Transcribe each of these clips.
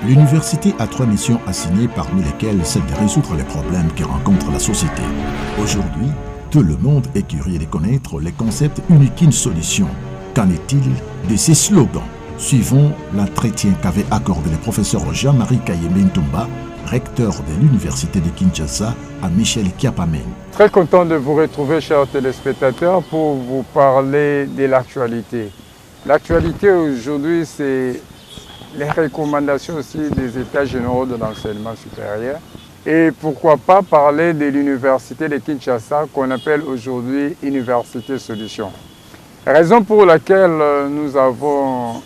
L'université a 3 missions assignées, parmi lesquelles celle de résoudre les problèmes qui rencontre la société. Aujourd'hui, tout le monde est curieux de connaître les concepts uniques in solution. Qu'en est-il de ces slogans? Suivons l'entretien qu'avait accordé le professeur Jean-Marie Kayembe Ntumba, recteur de l'Université de Kinshasa, à Michel Kiapamen. Très content de vous retrouver, chers téléspectateurs, pour vous parler de l'actualité. L'actualité aujourd'hui, c'est les recommandations aussi des États généraux de l'enseignement supérieur. Et pourquoi pas parler de l'Université de Kinshasa, qu'on appelle aujourd'hui Université Solution. Raison pour laquelle nous avons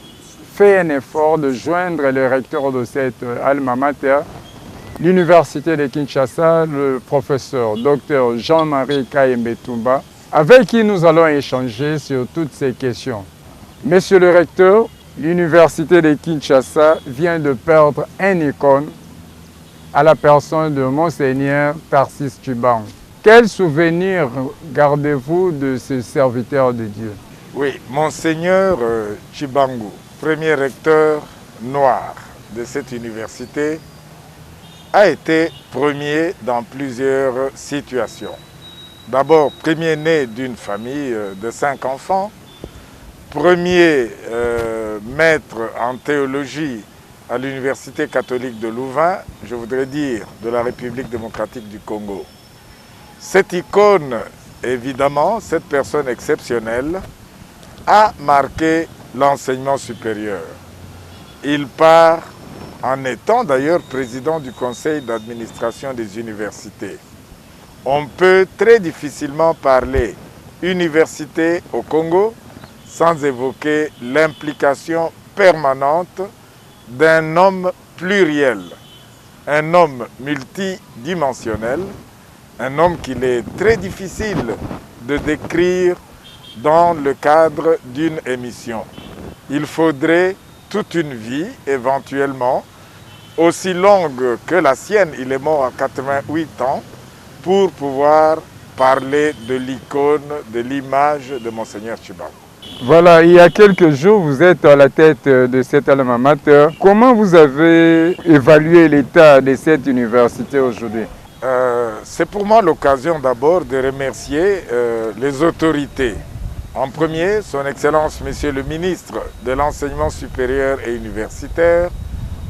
fait un effort de joindre le recteur de cette alma mater, l'Université de Kinshasa, le professeur Dr Jean-Marie Kayembe Ntumba, avec qui nous allons échanger sur toutes ces questions. Monsieur le recteur, l'Université de Kinshasa vient de perdre un icône à la personne de Monseigneur Tarcisse Tshibangou. Quel souvenir gardez-vous de ce serviteur de Dieu? Oui, Monseigneur Tshibangou, premier recteur noir de cette université, a été premier dans plusieurs situations. D'abord, premier-né d'une famille de 5 enfants, premier maître en théologie à l'Université catholique de Louvain, je voudrais dire de la République démocratique du Congo. Cette icône, évidemment, cette personne exceptionnelle, a marqué l'enseignement supérieur. Il part en étant d'ailleurs président du conseil d'administration des universités. On peut très difficilement parler université au Congo sans évoquer l'implication permanente d'un homme pluriel, un homme multidimensionnel, un homme qu'il est très difficile de décrire dans le cadre d'une émission. Il faudrait toute une vie, éventuellement, aussi longue que la sienne, il est mort à 88 ans, pour pouvoir parler de l'icône, de l'image de Monseigneur Tshibangou. Voilà, il y a quelques jours, vous êtes à la tête de cette alma mater. Comment vous avez évalué l'état de cette université aujourd'hui? C'est pour moi l'occasion d'abord de remercier les autorités. En premier, son Excellence Monsieur le Ministre de l'Enseignement supérieur et universitaire,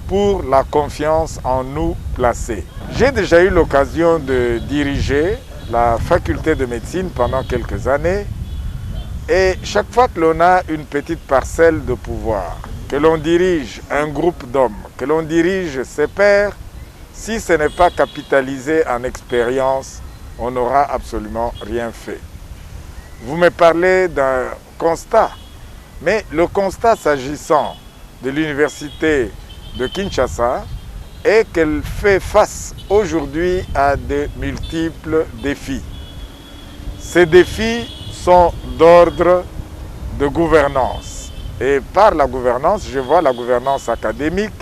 pour la confiance en nous placée. J'ai déjà eu l'occasion de diriger la faculté de médecine pendant quelques années. Et chaque fois que l'on a une petite parcelle de pouvoir, que l'on dirige un groupe d'hommes, que l'on dirige ses pairs, si ce n'est pas capitalisé en expérience, on n'aura absolument rien fait. Vous me parlez d'un constat, mais le constat s'agissant de l'université de Kinshasa est qu'elle fait face aujourd'hui à de multiples défis. Ces défis sont d'ordre de gouvernance. Et par la gouvernance, je vois la gouvernance académique,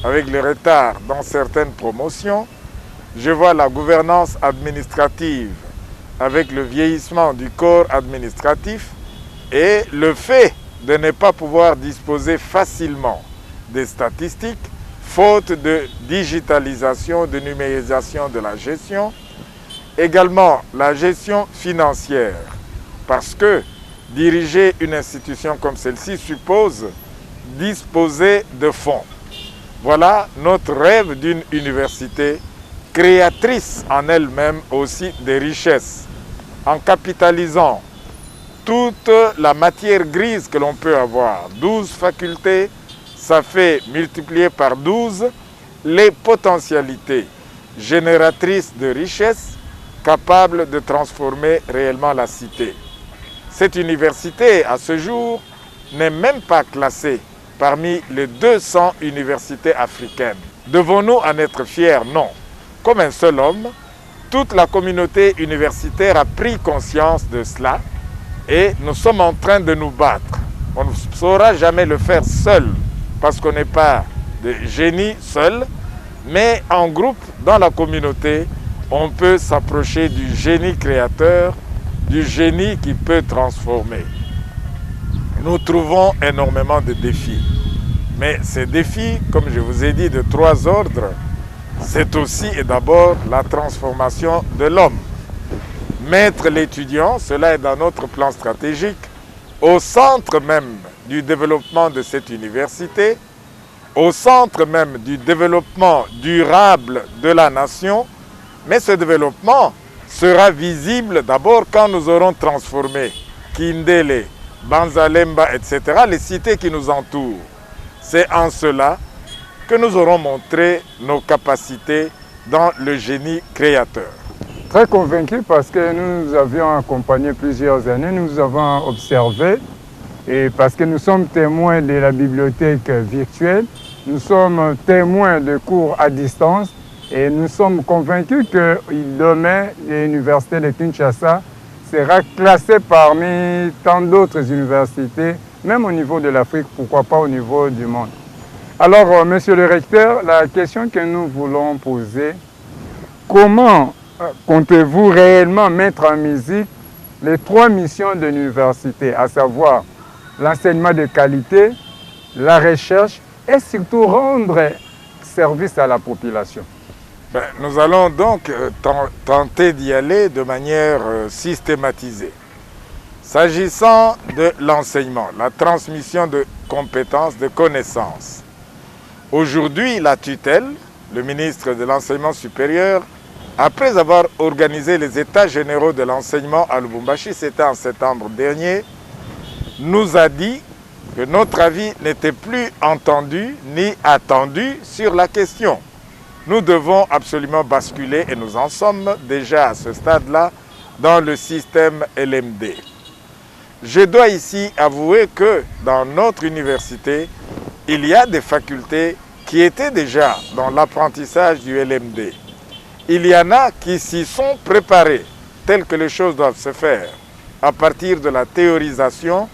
avec le retard dans certaines promotions. Je vois la gouvernance administrative, avec le vieillissement du corps administratif, et le fait de ne pas pouvoir disposer facilement des statistiques, faute de digitalisation, de numérisation de la gestion. Également, la gestion financière. Parce que diriger une institution comme celle-ci suppose disposer de fonds. Voilà notre rêve d'une université créatrice en elle-même aussi des richesses, en capitalisant toute la matière grise que l'on peut avoir. 12 facultés, ça fait multiplier par 12 les potentialités génératrices de richesses capables de transformer réellement la cité. Cette université, à ce jour, n'est même pas classée parmi les 200 universités africaines. Devons-nous en être fiers? Non. Comme un seul homme, toute la communauté universitaire a pris conscience de cela et nous sommes en train de nous battre. On ne saura jamais le faire seul parce qu'on n'est pas de génie seul, mais en groupe, dans la communauté, on peut s'approcher du génie créateur, du génie qui peut transformer. Nous trouvons énormément de défis. Mais ces défis, comme je vous ai dit, de 3 ordres, c'est aussi et d'abord la transformation de l'homme. Mettre l'étudiant, cela est dans notre plan stratégique, au centre même du développement de cette université, au centre même du développement durable de la nation, mais ce développement sera visible d'abord quand nous aurons transformé Kindele, Banzalemba, etc., les cités qui nous entourent. C'est en cela que nous aurons montré nos capacités dans le génie créateur. Très convaincu parce que nous avions accompagné plusieurs années, nous avons observé, et parce que nous sommes témoins de la bibliothèque virtuelle, nous sommes témoins de cours à distance et nous sommes convaincus que demain, l'université de Kinshasa sera classée parmi tant d'autres universités, même au niveau de l'Afrique, pourquoi pas au niveau du monde. Alors, monsieur le recteur, la question que nous voulons poser, comment comptez-vous réellement mettre en musique les 3 missions de l'université, à savoir l'enseignement de qualité, la recherche et surtout rendre service à la population? Nous allons donc tenter d'y aller de manière systématisée. S'agissant de l'enseignement, la transmission de compétences, de connaissances, aujourd'hui la tutelle, le ministre de l'Enseignement supérieur, après avoir organisé les états généraux de l'enseignement à Lubumbashi, c'était en septembre dernier, nous a dit que notre avis n'était plus entendu ni attendu sur la question. Nous devons absolument basculer, et nous en sommes déjà à ce stade-là, dans le système LMD. Je dois ici avouer que dans notre université, il y a des facultés qui étaient déjà dans l'apprentissage du LMD. Il y en a qui s'y sont préparés, telles que les choses doivent se faire, à partir de la théorisation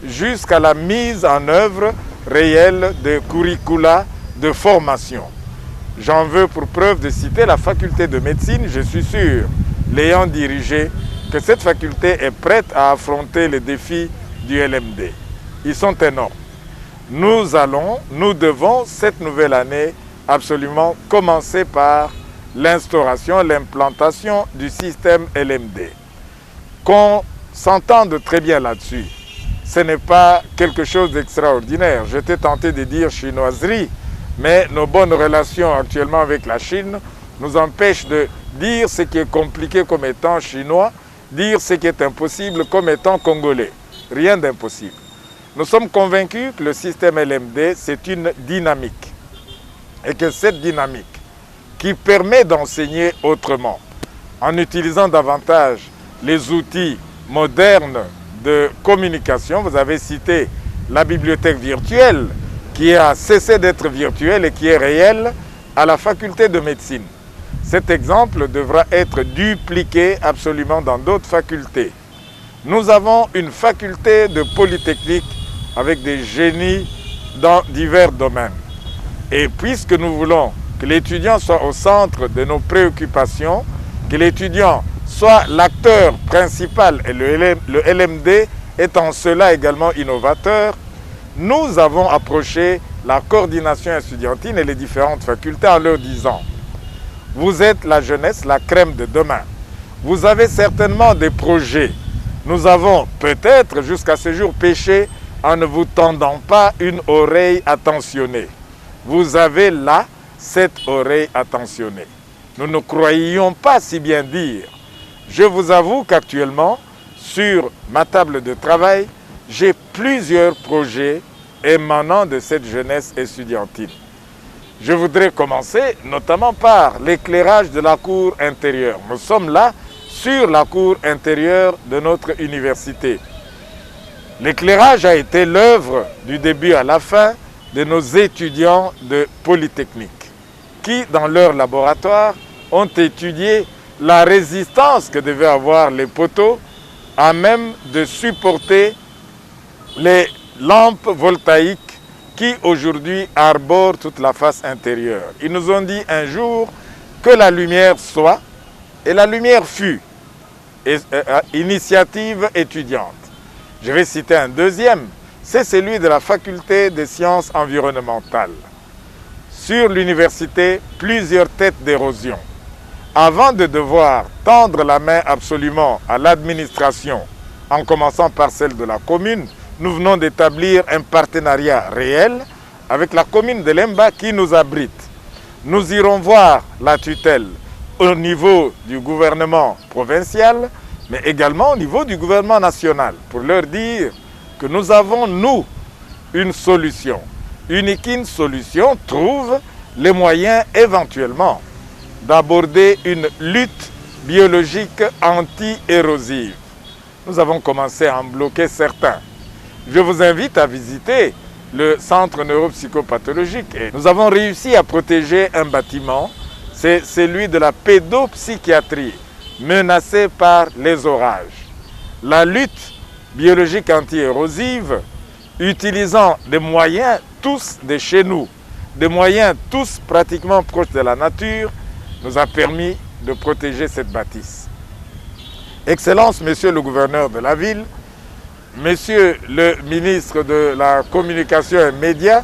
jusqu'à la mise en œuvre réelle de curricula de formation. J'en veux pour preuve de citer la faculté de médecine. Je suis sûr, l'ayant dirigée, que cette faculté est prête à affronter les défis du LMD. Ils sont énormes. Nous devons, cette nouvelle année, absolument commencer par l'instauration, l'implantation du système LMD. Qu'on s'entende très bien là-dessus. Ce n'est pas quelque chose d'extraordinaire. J'étais tenté de dire chinoiserie, mais nos bonnes relations actuellement avec la Chine nous empêchent de dire ce qui est compliqué comme étant chinois, dire ce qui est impossible comme étant congolais. Rien d'impossible. Nous sommes convaincus que le système LMD, c'est une dynamique. Et que cette dynamique, qui permet d'enseigner autrement, en utilisant davantage les outils modernes de communication, vous avez cité la bibliothèque virtuelle, qui a cessé d'être virtuelle et qui est réelle à la faculté de médecine. Cet exemple devra être dupliqué absolument dans d'autres facultés. Nous avons une faculté de polytechnique avec des génies dans divers domaines. Et puisque nous voulons que l'étudiant soit au centre de nos préoccupations, que l'étudiant soit l'acteur principal, et le LMD est en cela également innovateur, nous avons approché la coordination estudiantine et les différentes facultés en leur disant « Vous êtes la jeunesse, la crème de demain. Vous avez certainement des projets. Nous avons peut-être jusqu'à ce jour péché en ne vous tendant pas une oreille attentionnée. Vous avez là cette oreille attentionnée. Nous ne croyions pas si bien dire. Je vous avoue qu'actuellement, sur ma table de travail, j'ai plusieurs projets émanant de cette jeunesse estudiantine. Je voudrais commencer notamment par l'éclairage de la cour intérieure. Nous sommes là sur la cour intérieure de notre université. L'éclairage a été l'œuvre du début à la fin de nos étudiants de Polytechnique qui, dans leur laboratoire, ont étudié la résistance que devaient avoir les poteaux à même de supporter les lampes voltaïques qui aujourd'hui arborent toute la face intérieure. Ils nous ont dit un jour que la lumière soit, et la lumière fut, initiative étudiante. Je vais citer un deuxième, c'est celui de la faculté des sciences environnementales. Sur l'université, plusieurs têtes d'érosion. Avant de devoir tendre la main absolument à l'administration, en commençant par celle de la commune, nous venons d'établir un partenariat réel avec la commune de Lemba qui nous abrite. Nous irons voir la tutelle au niveau du gouvernement provincial, mais également au niveau du gouvernement national, pour leur dire que nous avons, nous, une solution. Uniquine Solutions trouve les moyens éventuellement d'aborder une lutte biologique anti-érosive. Nous avons commencé à en bloquer certains. Je vous invite à visiter le centre neuropsychopathologique. Et nous avons réussi à protéger un bâtiment, c'est celui de la pédopsychiatrie, menacé par les orages. La lutte biologique anti-érosive, utilisant des moyens tous de chez nous, des moyens tous pratiquement proches de la nature, nous a permis de protéger cette bâtisse. Excellence, Monsieur le gouverneur de la ville, Monsieur le ministre de la Communication et Médias,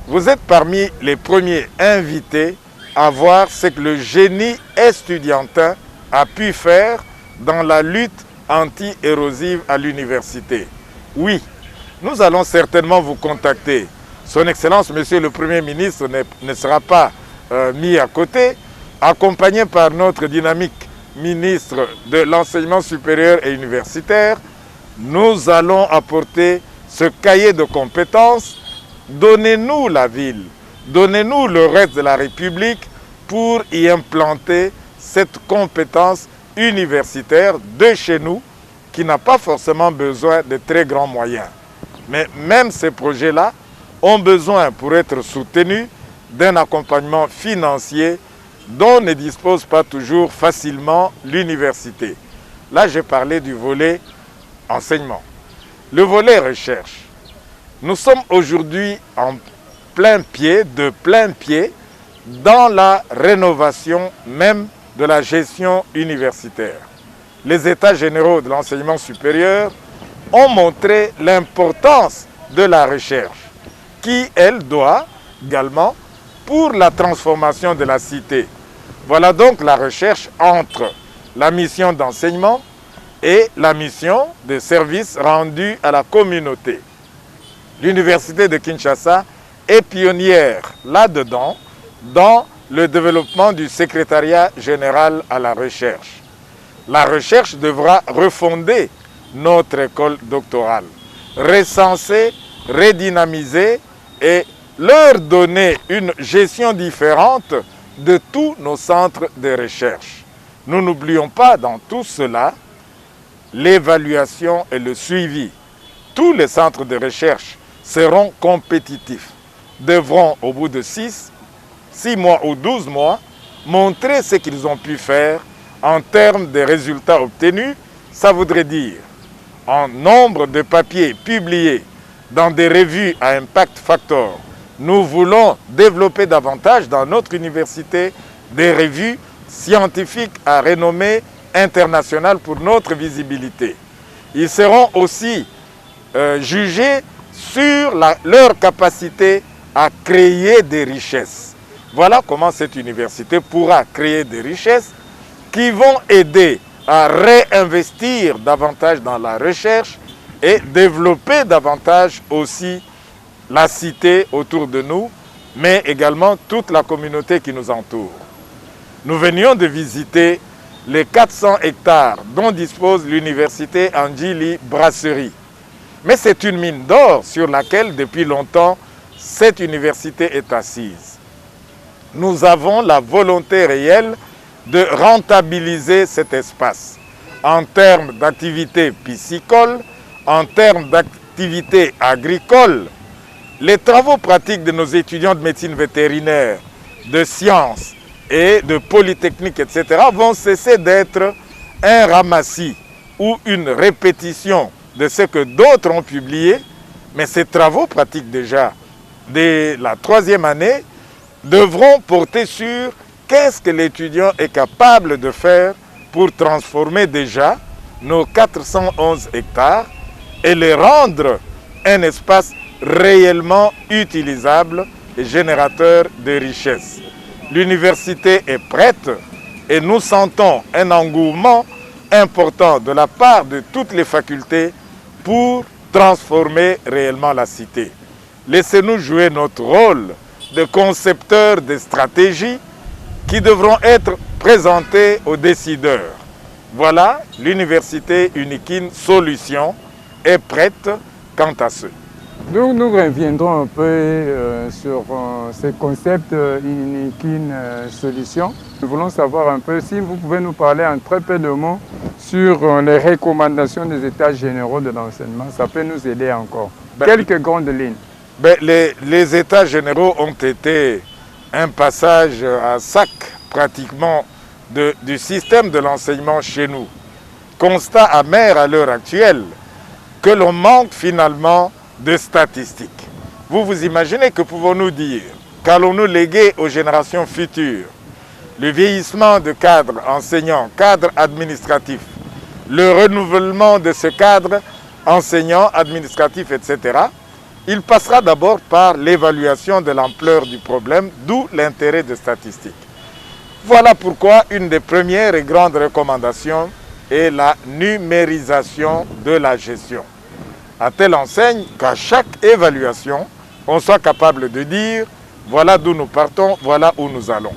vous êtes parmi les premiers invités à voir ce que le génie estudiantin a pu faire dans la lutte anti-érosive à l'université. Oui, nous allons certainement vous contacter. Son Excellence, Monsieur le Premier ministre, ne sera pas mis à côté, accompagné par notre dynamique ministre de l'Enseignement supérieur et universitaire. Nous allons apporter ce cahier de compétences. Donnez-nous la ville, donnez-nous le reste de la République pour y implanter cette compétence universitaire de chez nous qui n'a pas forcément besoin de très grands moyens. Mais même ces projets-là ont besoin, pour être soutenus, d'un accompagnement financier dont ne dispose pas toujours facilement l'université. Là, j'ai parlé du volet enseignement. Le volet recherche. Nous sommes aujourd'hui en de plein pied, dans la rénovation même de la gestion universitaire. Les États généraux de l'enseignement supérieur ont montré l'importance de la recherche, qui, elle, doit également pour la transformation de la cité. Voilà donc la recherche entre la mission d'enseignement et la mission de service rendu à la communauté. L'Université de Kinshasa est pionnière là-dedans dans le développement du secrétariat général à la recherche. La recherche devra refonder notre école doctorale, recenser, redynamiser et leur donner une gestion différente de tous nos centres de recherche. Nous n'oublions pas dans tout cela l'évaluation et le suivi. Tous les centres de recherche seront compétitifs, devront au bout de 6 mois ou 12 mois montrer ce qu'ils ont pu faire en termes de résultats obtenus. Ça voudrait dire en nombre de papiers publiés dans des revues à impact factor. Nous voulons développer davantage dans notre université des revues scientifiques à renommée internationale pour notre visibilité. Ils seront aussi jugés sur leur capacité à créer des richesses. Voilà comment cette université pourra créer des richesses qui vont aider à réinvestir davantage dans la recherche et développer davantage aussi la cité autour de nous, mais également toute la communauté qui nous entoure. Nous venions de visiter les 400 hectares dont dispose l'université Andjili Brasserie. Mais c'est une mine d'or sur laquelle depuis longtemps cette université est assise. Nous avons la volonté réelle de rentabiliser cet espace en termes d'activité piscicole, en termes d'activité agricole. Les travaux pratiques de nos étudiants de médecine vétérinaire, de sciences et de polytechnique, etc. vont cesser d'être un ramassis ou une répétition de ce que d'autres ont publié, mais ces travaux pratiques déjà dès la 3e année devront porter sur qu'est-ce que l'étudiant est capable de faire pour transformer déjà nos 411 hectares et les rendre un espace réellement utilisable et générateur de richesses. L'université est prête et nous sentons un engouement important de la part de toutes les facultés pour transformer réellement la cité. Laissez-nous jouer notre rôle de concepteurs de stratégies qui devront être présentées aux décideurs. Voilà, l'université Unikine Solutions est prête quant à ce. Donc nous reviendrons un peu sur ces concepts Unikine Solutions. Nous voulons savoir un peu si vous pouvez nous parler en très peu de mots sur les recommandations des États généraux de l'enseignement. Ça peut nous aider encore. Quelques grandes lignes. Les États généraux ont été un passage à sac pratiquement du système de l'enseignement chez nous. Constat amer à l'heure actuelle que l'on manque finalement de statistiques. Vous imaginez que pouvons-nous dire qu'allons-nous léguer aux générations futures? Le vieillissement de cadres enseignants, cadres administratifs, le renouvellement de ce cadre enseignant, administratif, etc., il passera d'abord par l'évaluation de l'ampleur du problème, d'où l'intérêt des statistiques. Voilà pourquoi une des premières et grandes recommandations est la numérisation de la gestion. À telle enseigne qu'à chaque évaluation, on soit capable de dire voilà d'où nous partons, voilà où nous allons.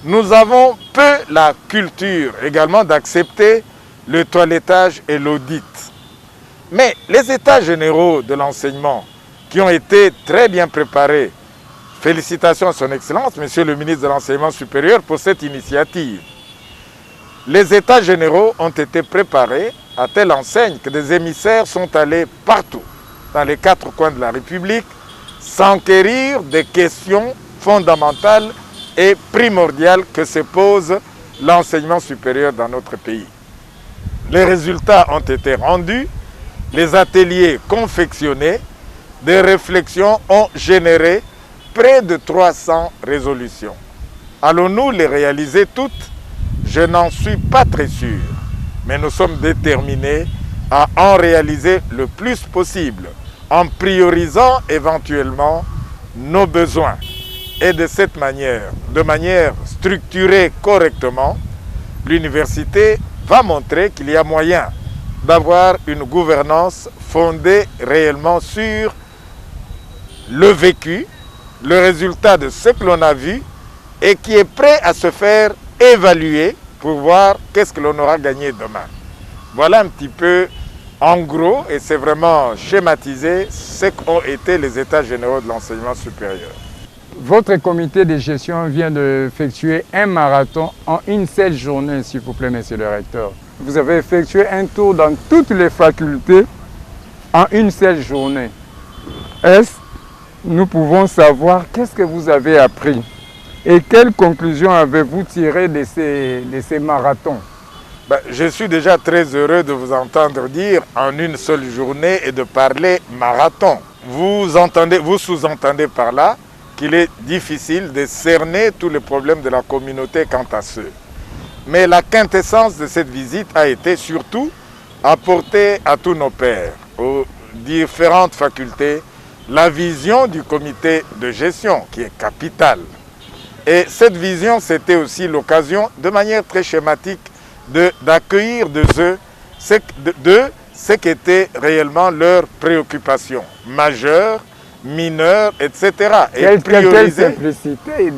Nous avons peu la culture également d'accepter le toilettage et l'audit. Mais les états généraux de l'enseignement qui ont été très bien préparés, félicitations à son Excellence, Monsieur le ministre de l'Enseignement supérieur, pour cette initiative. Les états généraux ont été préparés à telle enseigne que des émissaires sont allés partout, dans les 4 coins de la République, s'enquérir des questions fondamentales et primordiales que se pose l'enseignement supérieur dans notre pays. Les résultats ont été rendus, les ateliers confectionnés, des réflexions ont généré près de 300 résolutions. Allons-nous les réaliser toutes? Je n'en suis pas très sûr, mais nous sommes déterminés à en réaliser le plus possible, en priorisant éventuellement nos besoins. Et de cette manière, de manière structurée correctement, l'université va montrer qu'il y a moyen d'avoir une gouvernance fondée réellement sur le vécu, le résultat de ce que l'on a vu et qui est prêt à se faire évaluer pour voir qu'est-ce que l'on aura gagné demain. Voilà un petit peu, en gros, et c'est vraiment schématisé, ce qu'ont été les états généraux de l'enseignement supérieur. Votre comité de gestion vient d'effectuer un marathon en une seule journée, s'il vous plaît, monsieur le recteur. Vous avez effectué un tour dans toutes les facultés en une seule journée. Nous pouvons savoir qu'est-ce que vous avez appris et quelles conclusions avez-vous tirées de ces marathons? Je suis déjà très heureux de vous entendre dire en une seule journée et de parler marathon. Vous sous-entendez par là qu'il est difficile de cerner tous les problèmes de la communauté quant à ceux. Mais la quintessence de cette visite a été surtout apporter à tous nos pairs, aux différentes facultés, la vision du comité de gestion qui est capitale. Et cette vision, c'était aussi l'occasion, de manière très schématique, d'accueillir de ce qu'étaient réellement leurs préoccupations majeures, mineures, etc. Et prioriser. Quelle simplicité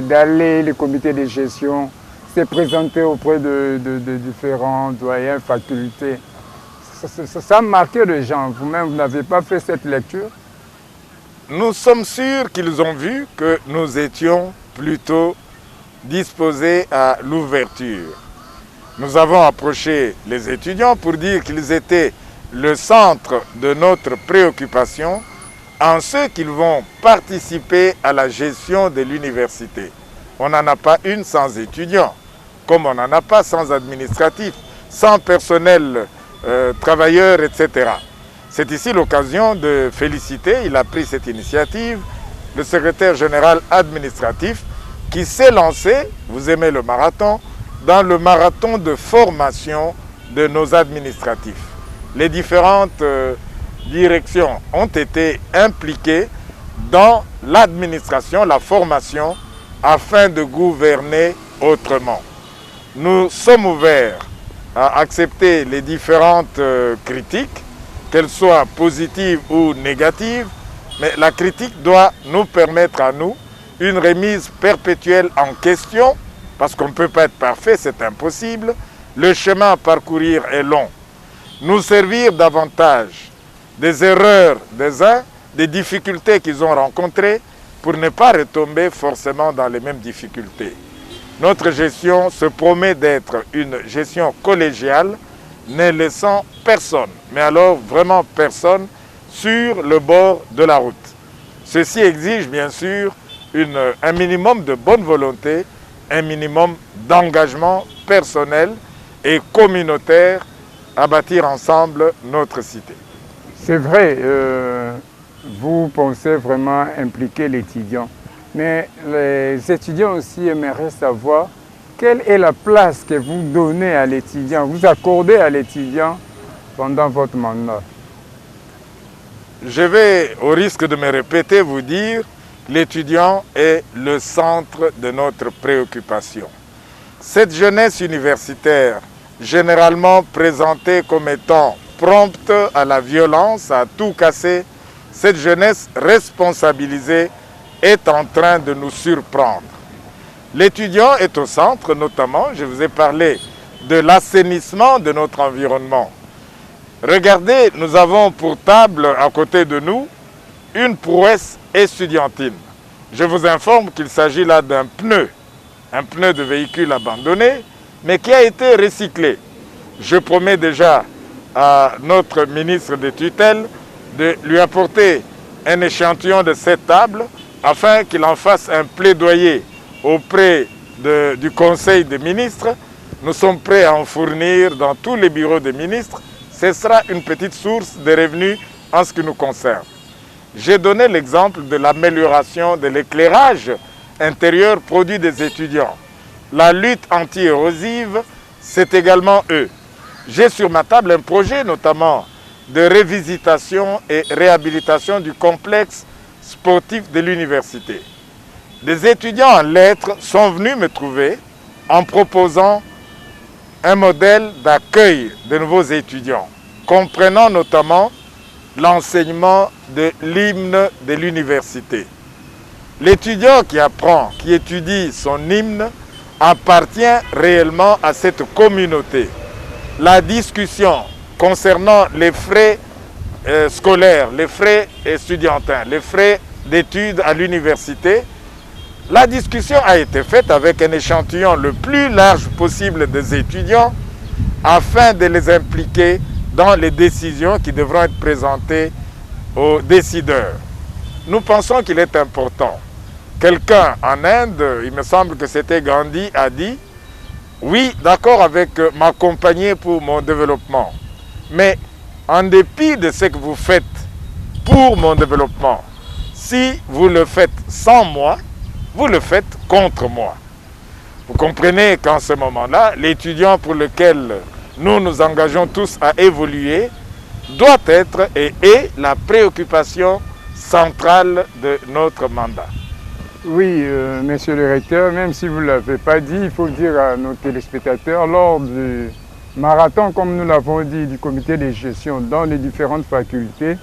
d'aller, le comité de gestion, se présenter auprès de différents doyens, facultés. Ça a marqué les gens. Vous-même, vous n'avez pas fait cette lecture? Nous sommes sûrs qu'ils ont vu que nous étions plutôt disposés à l'ouverture. Nous avons approché les étudiants pour dire qu'ils étaient le centre de notre préoccupation en ce qu'ils vont participer à la gestion de l'université. On n'en a pas une sans étudiants, comme on n'en a pas sans administratifs, sans personnel, travailleurs, etc. C'est ici l'occasion de féliciter, il a pris cette initiative, le secrétaire général administratif qui s'est lancé, vous aimez le marathon, dans le marathon de formation de nos administratifs. Les différentes directions ont été impliquées dans l'administration, la formation, afin de gouverner autrement. Nous sommes ouverts à accepter les différentes critiques, qu'elles soient positives ou négatives, mais la critique doit nous permettre à nous une remise perpétuelle en question, parce qu'on ne peut pas être parfait, c'est impossible. Le chemin à parcourir est long. Nous servir davantage des erreurs des uns, des difficultés qu'ils ont rencontrées, pour ne pas retomber forcément dans les mêmes difficultés. Notre gestion se promet d'être une gestion collégiale, ne laissant personne, mais alors vraiment personne, sur le bord de la route. Ceci exige bien sûr un minimum de bonne volonté, un minimum d'engagement personnel et communautaire à bâtir ensemble notre cité. C'est vrai, vous pensez vraiment impliquer l'étudiant, mais les étudiants aussi aimeraient savoir quelle est la place que vous donnez à l'étudiant, vous accordez à l'étudiant pendant votre mandat. Je vais, au risque de me répéter, vous dire, l'étudiant est le centre de notre préoccupation. Cette jeunesse universitaire, généralement présentée comme étant prompte à la violence, à tout casser, cette jeunesse responsabilisée est en train de nous surprendre. L'étudiant est au centre, notamment, je vous ai parlé de l'assainissement de notre environnement. Regardez, nous avons pour table à côté de nous une prouesse estudiantine. Je vous informe qu'il s'agit là d'un pneu de véhicule abandonné, mais qui a été recyclé. Je promets déjà à notre ministre de tutelle de lui apporter un échantillon de cette table afin qu'il en fasse un plaidoyer auprès du Conseil des ministres. Nous sommes prêts à en fournir dans tous les bureaux des ministres. Ce sera une petite source de revenus en ce qui nous concerne. J'ai donné l'exemple de l'amélioration de l'éclairage intérieur produit des étudiants. La lutte anti-érosive, c'est également eux. J'ai sur ma table un projet notamment de révisitation et réhabilitation du complexe sportif de l'université. Des étudiants en lettres sont venus me trouver en proposant un modèle d'accueil de nouveaux étudiants, comprenant notamment l'enseignement de l'hymne de l'université. L'étudiant qui apprend, qui étudie son hymne, appartient réellement à cette communauté. La discussion concernant les frais scolaires, les frais estudiantins, les frais d'études à l'université, la discussion a été faite avec un échantillon le plus large possible des étudiants afin de les impliquer dans les décisions qui devront être présentées aux décideurs. Nous pensons qu'il est important. Quelqu'un en Inde, il me semble que c'était Gandhi, a dit « Oui, d'accord avec m'accompagner pour mon développement, mais en dépit de ce que vous faites pour mon développement, si vous le faites sans moi, vous le faites contre moi. » Vous comprenez qu'en ce moment-là, l'étudiant pour lequel nous nous engageons tous à évoluer doit être et est la préoccupation centrale de notre mandat. Oui, monsieur le recteur, même si vous ne l'avez pas dit, il faut dire à nos téléspectateurs, lors du marathon, comme nous l'avons dit, du comité de gestion dans les différentes facultés,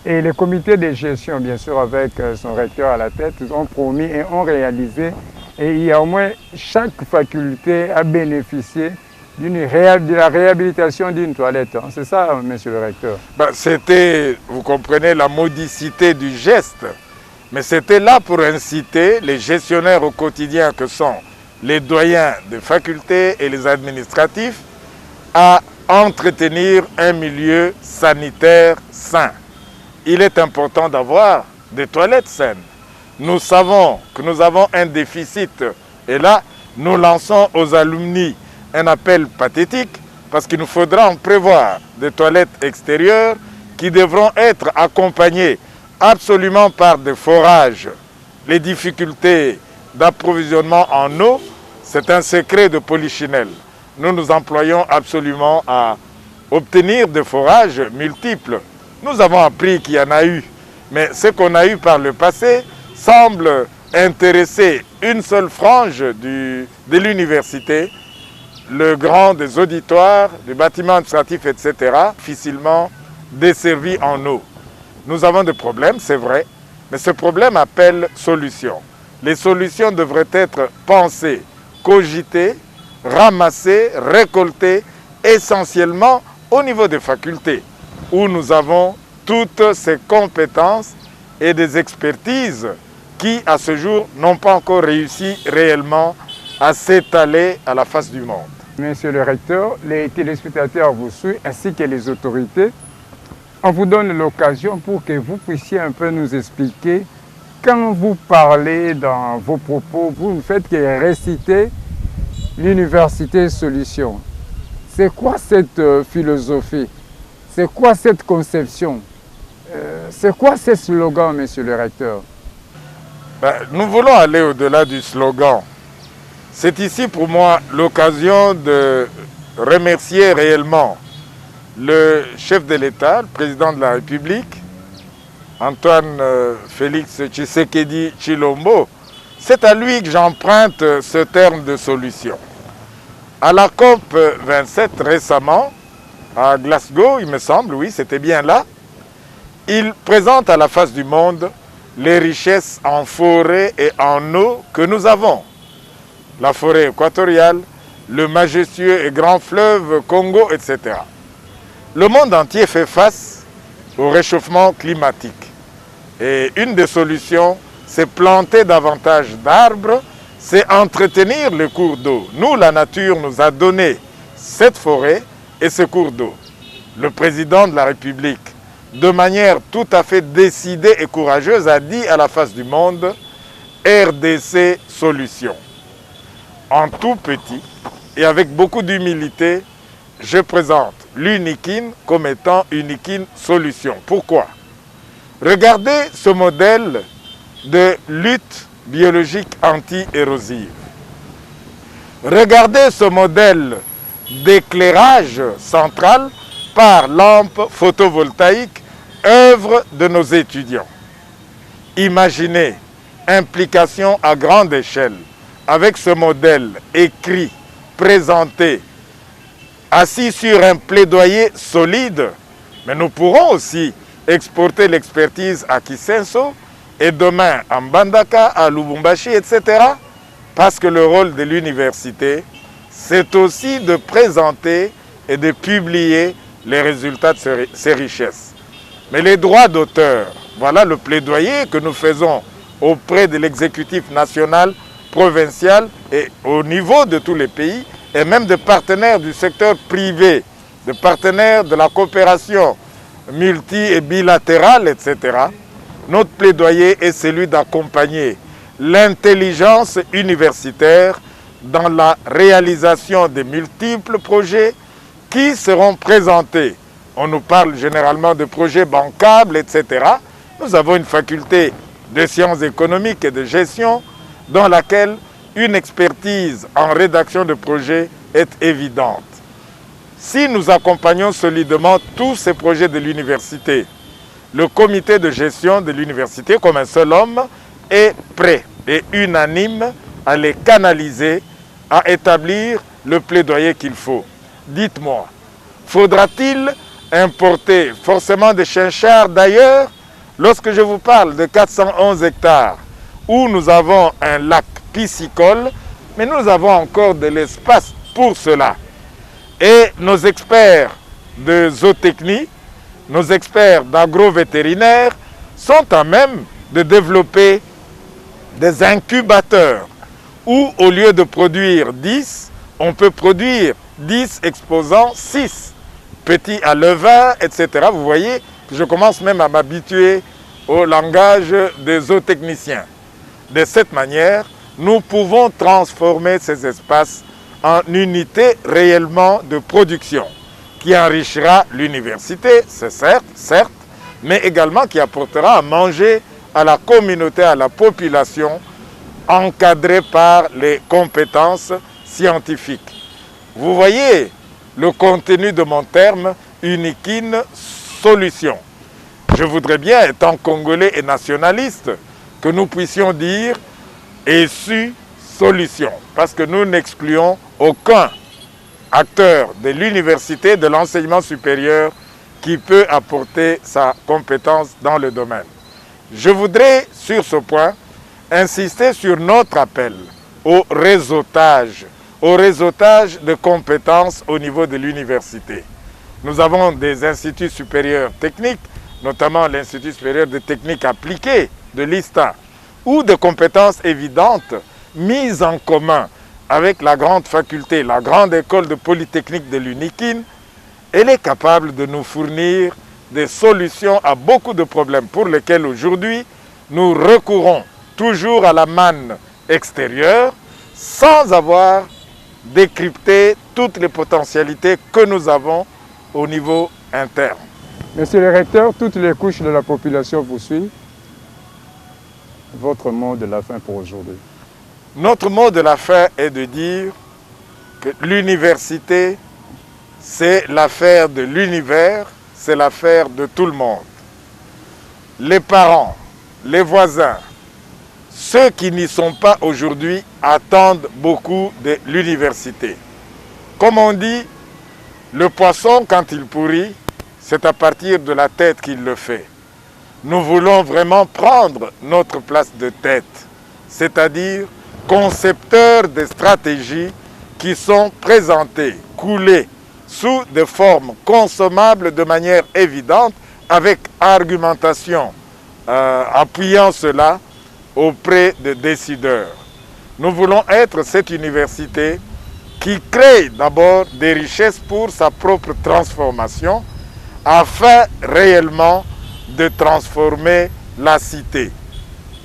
et les comités de gestion, bien sûr, avec son recteur à la tête, ont promis et ont réalisé. Et il y a au moins chaque faculté a bénéficié de la réhabilitation d'une toilette. C'est ça, monsieur le recteur? C'était, vous comprenez, la modicité du geste. Mais c'était là pour inciter les gestionnaires au quotidien que sont les doyens des facultés et les administratifs à entretenir un milieu sanitaire sain. Il est important d'avoir des toilettes saines. Nous savons que nous avons un déficit et là, nous lançons aux alumni un appel pathétique parce qu'il nous faudra en prévoir des toilettes extérieures qui devront être accompagnées absolument par des forages. Les difficultés d'approvisionnement en eau, c'est un secret de Polichinelle. Nous nous employons absolument à obtenir des forages multiples Nous avons appris qu'il y en a eu, mais ce qu'on a eu par le passé semble intéresser une seule frange de l'université, le grand des auditoires, du bâtiment administratif, etc., difficilement desservi en eau. Nous avons des problèmes, c'est vrai, mais ce problème appelle solution. Les solutions devraient être pensées, cogitées, ramassées, récoltées, essentiellement au niveau des facultés, où nous avons toutes ces compétences et des expertises qui, à ce jour, n'ont pas encore réussi réellement à s'étaler à la face du monde. Monsieur le recteur, les téléspectateurs vous suivent ainsi que les autorités. On vous donne l'occasion pour que vous puissiez un peu nous expliquer, quand vous parlez dans vos propos, vous ne faites que réciter l'université solution. C'est quoi cette philosophie? C'est quoi cette conception? C'est quoi ce slogan, monsieur le recteur? Nous voulons aller au-delà du slogan. C'est ici pour moi l'occasion de remercier réellement le chef de l'État, le président de la République, Antoine Félix Tshisekedi Tshilombo. C'est à lui que j'emprunte ce terme de solution. À la COP 27 récemment, à Glasgow, il me semble, oui, c'était bien là, il présente à la face du monde les richesses en forêt et en eau que nous avons. La forêt équatoriale, le majestueux et grand fleuve Congo, etc. Le monde entier fait face au réchauffement climatique. Et une des solutions, c'est planter davantage d'arbres, c'est entretenir les cours d'eau. Nous, la nature nous a donné cette forêt et ce cours d'eau. Le président de la République, de manière tout à fait décidée et courageuse, a dit à la face du monde « RDC Solutions ». En tout petit et avec beaucoup d'humilité, je présente l'Unikin comme étant Unikin Solutions. Pourquoi? Regardez ce modèle de lutte biologique anti-érosive. Regardez ce modèle d'éclairage central par lampe photovoltaïque, œuvre de nos étudiants. Imaginez, implication à grande échelle, avec ce modèle écrit, présenté, assis sur un plaidoyer solide, mais nous pourrons aussi exporter l'expertise à Kisenso et demain à Mbandaka, à Lubumbashi, etc. Parce que le rôle de l'université, c'est aussi de présenter et de publier les résultats de ces richesses. Mais les droits d'auteur, voilà le plaidoyer que nous faisons auprès de l'exécutif national, provincial et au niveau de tous les pays, et même de partenaires du secteur privé, de partenaires de la coopération multi et bilatérale, etc. Notre plaidoyer est celui d'accompagner l'intelligence universitaire dans la réalisation de multiples projets qui seront présentés. On nous parle généralement de projets bancables, etc. Nous avons une faculté de sciences économiques et de gestion dans laquelle une expertise en rédaction de projets est évidente. Si nous accompagnons solidement tous ces projets de l'université, le comité de gestion de l'université, comme un seul homme, est prêt et unanime à les canaliser, à établir le plaidoyer qu'il faut. Dites-moi, faudra-t-il importer forcément des chinchards d'ailleurs? Lorsque je vous parle de 411 hectares, où nous avons un lac piscicole, mais nous avons encore de l'espace pour cela. Et nos experts de zootechnie, nos experts d'agro-vétérinaire sont à même de développer des incubateurs où au lieu de produire 10, on peut produire 10 exposant 6 petits à levain, etc. Vous voyez que je commence même à m'habituer au langage des zootechniciens. De cette manière, nous pouvons transformer ces espaces en unités réellement de production qui enrichira l'université, c'est certes, mais également qui apportera à manger à la communauté, à la population, encadrée par les compétences scientifiques. Vous voyez le contenu de mon terme Unikin Solution. je voudrais bien, étant congolais et nationaliste, que nous puissions dire issue, solution. Parce que nous n'excluons aucun acteur de l'université, de l'enseignement supérieur qui peut apporter sa compétence dans le domaine. Je voudrais, sur ce point, insister sur notre appel au réseautage de compétences au niveau de l'université. Nous avons des instituts supérieurs techniques, notamment l'Institut supérieur de techniques appliquées de l'ISTA, où des compétences évidentes mises en commun avec la grande faculté, la grande école de polytechnique de l'UNIKIN, elle est capable de nous fournir des solutions à beaucoup de problèmes pour lesquels aujourd'hui nous recourons toujours à la manne extérieure sans avoir décrypté toutes les potentialités que nous avons au niveau interne. Monsieur le recteur, toutes les couches de la population vous suivent. Votre mot de la fin pour aujourd'hui. Notre mot de la fin est de dire que l'université, c'est l'affaire de l'univers, c'est l'affaire de tout le monde. Les parents, les voisins, ceux qui n'y sont pas aujourd'hui attendent beaucoup de l'université. Comme on dit, le poisson, quand il pourrit, c'est à partir de la tête qu'il le fait. Nous voulons vraiment prendre notre place de tête, c'est-à-dire concepteurs de stratégies qui sont présentées, coulées, sous des formes consommables de manière évidente, avec argumentation, appuyant cela auprès des décideurs. Nous voulons être cette université qui crée d'abord des richesses pour sa propre transformation, afin réellement de transformer la cité.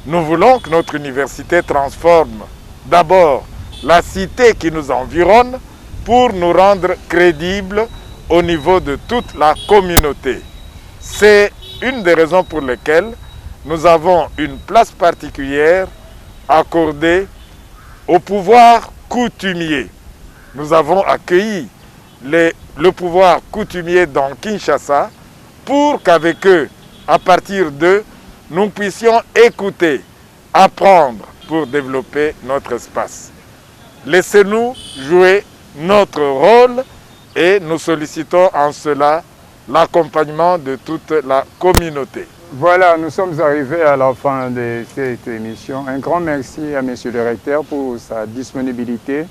Nous voulons que notre université transforme d'abord la cité qui nous environne pour nous rendre crédibles au niveau de toute la communauté. C'est une des raisons pour lesquelles nous avons une place particulière accordée au pouvoir coutumier. Nous avons accueilli le pouvoir coutumier dans Kinshasa pour qu'avec eux, à partir d'eux, nous puissions écouter, apprendre pour développer notre espace. Laissez-nous jouer notre rôle et nous sollicitons en cela l'accompagnement de toute la communauté. Voilà, nous sommes arrivés à la fin de cette émission. Un grand merci à M. le recteur pour sa disponibilité.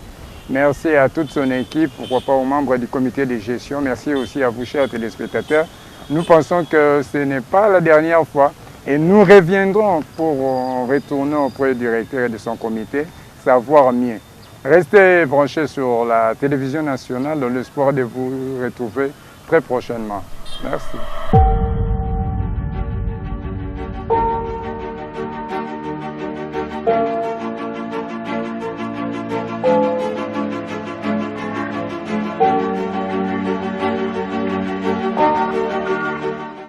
Merci à toute son équipe, pourquoi pas aux membres du comité de gestion. Merci aussi à vous, chers téléspectateurs. Nous pensons que ce n'est pas la dernière fois et nous reviendrons pour retourner auprès du directeur et de son comité, savoir mieux. Restez branchés sur la télévision nationale dans l'espoir de vous retrouver très prochainement. Merci.